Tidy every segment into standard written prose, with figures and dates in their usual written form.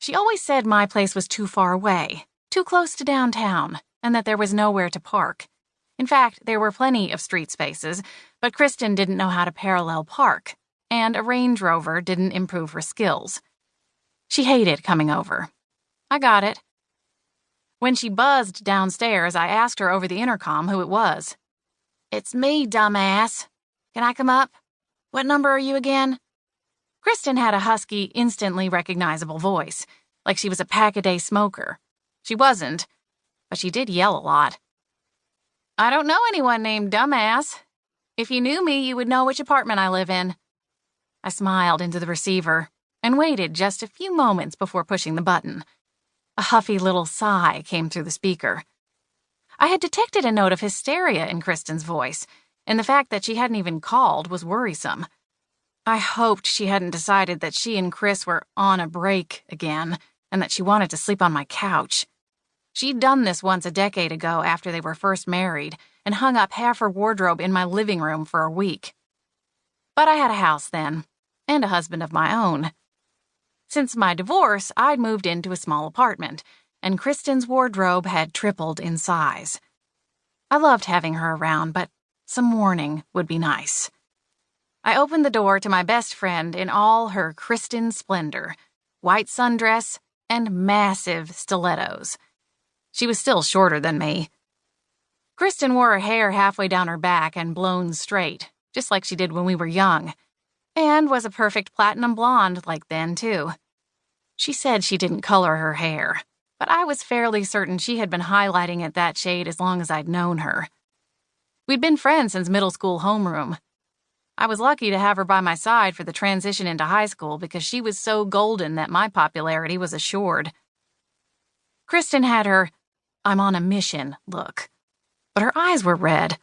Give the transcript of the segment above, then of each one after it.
She always said my place was too far away, too close to downtown, and that there was nowhere to park. In fact, there were plenty of street spaces, but Kristen didn't know how to parallel park, and a Range Rover didn't improve her skills. She hated coming over. I got it. When she buzzed downstairs, I asked her over the intercom who it was. "It's me, dumbass. Can I come up? What number are you again?" Kristen had a husky, instantly recognizable voice, like she was a pack-a-day smoker. She wasn't, but she did yell a lot. "I don't know anyone named Dumbass. If you knew me, you would know which apartment I live in." I smiled into the receiver and waited just a few moments before pushing the button. A huffy little sigh came through the speaker. I had detected a note of hysteria in Kristen's voice, and the fact that she hadn't even called was worrisome. I hoped she hadn't decided that she and Chris were on a break again, and that she wanted to sleep on my couch. She'd done this once a decade ago after they were first married, and hung up half her wardrobe in my living room for a week. But I had a house then, and a husband of my own. Since my divorce, I'd moved into a small apartment, and Kristen's wardrobe had tripled in size. I loved having her around, but some warning would be nice. I opened the door to my best friend in all her Kristen splendor, white sundress and massive stilettos. She was still shorter than me. Kristen wore her hair halfway down her back and blown straight, just like she did when we were young, and was a perfect platinum blonde like then, too. She said she didn't color her hair, but I was fairly certain she had been highlighting it that shade as long as I'd known her. We'd been friends since middle school homeroom. I was lucky to have her by my side for the transition into high school because she was so golden that my popularity was assured. Kristen had her "I'm on a mission" look, but her eyes were red.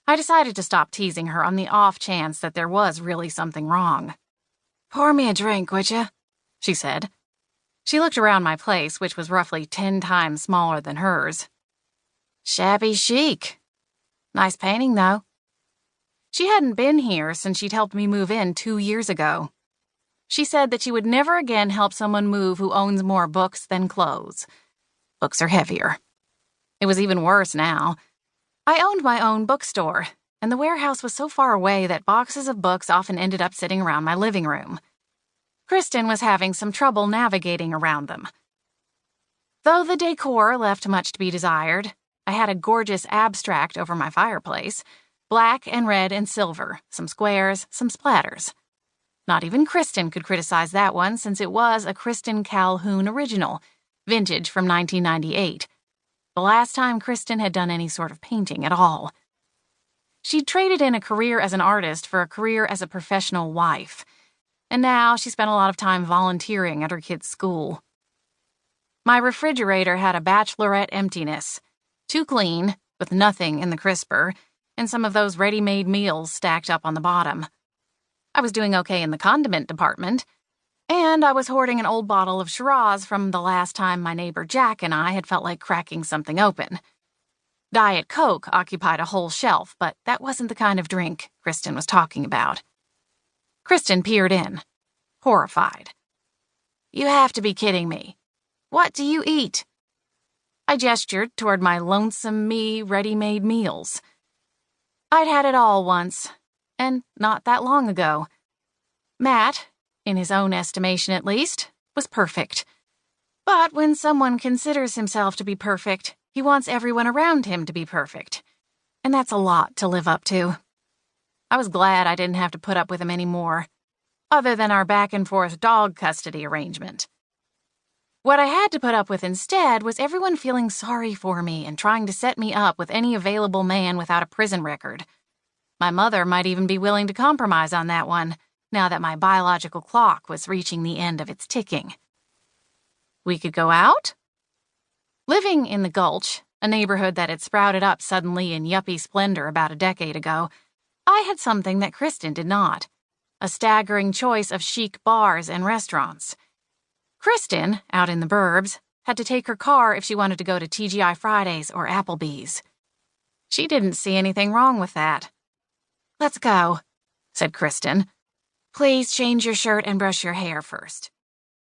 I decided to stop teasing her on the off chance that there was really something wrong. "Pour me a drink, would you?" she said. She looked around my place, which was roughly 10 times smaller than hers. "Shabby chic. Nice painting, though." She hadn't been here since she'd helped me move in 2 years ago. She said that she would never again help someone move who owns more books than clothes. Books are heavier. It was even worse now. I owned my own bookstore, and the warehouse was so far away that boxes of books often ended up sitting around my living room. Kristen was having some trouble navigating around them. Though the decor left much to be desired, I had a gorgeous abstract over my fireplace, black and red and silver, some squares, some splatters. Not even Kristen could criticize that one since it was a Kristen Calhoun original, vintage from 1998, the last time Kristen had done any sort of painting at all. She'd traded in a career as an artist for a career as a professional wife, and now she spent a lot of time volunteering at her kids' school. My refrigerator had a bachelorette emptiness, too clean, with nothing in the crisper, and some of those ready-made meals stacked up on the bottom. I was doing okay in the condiment department, and I was hoarding an old bottle of Shiraz from the last time my neighbor Jack and I had felt like cracking something open. Diet Coke occupied a whole shelf, but that wasn't the kind of drink Kristen was talking about. Kristen peered in, horrified. "You have to be kidding me. What do you eat?" I gestured toward my lonesome me ready-made meals. I'd had it all once, and not that long ago. Matt, in his own estimation at least, was perfect. But when someone considers himself to be perfect, he wants everyone around him to be perfect. And that's a lot to live up to. I was glad I didn't have to put up with him anymore, other than our back-and-forth dog custody arrangement. What I had to put up with instead was everyone feeling sorry for me and trying to set me up with any available man without a prison record. My mother might even be willing to compromise on that one, now that my biological clock was reaching the end of its ticking. We could go out? Living in the Gulch, a neighborhood that had sprouted up suddenly in yuppie splendor about a decade ago, I had something that Kristen did not: a staggering choice of chic bars and restaurants. Kristen, out in the burbs, had to take her car if she wanted to go to TGI Fridays or Applebee's. She didn't see anything wrong with that. "Let's go," said Kristen. "Please change your shirt and brush your hair first."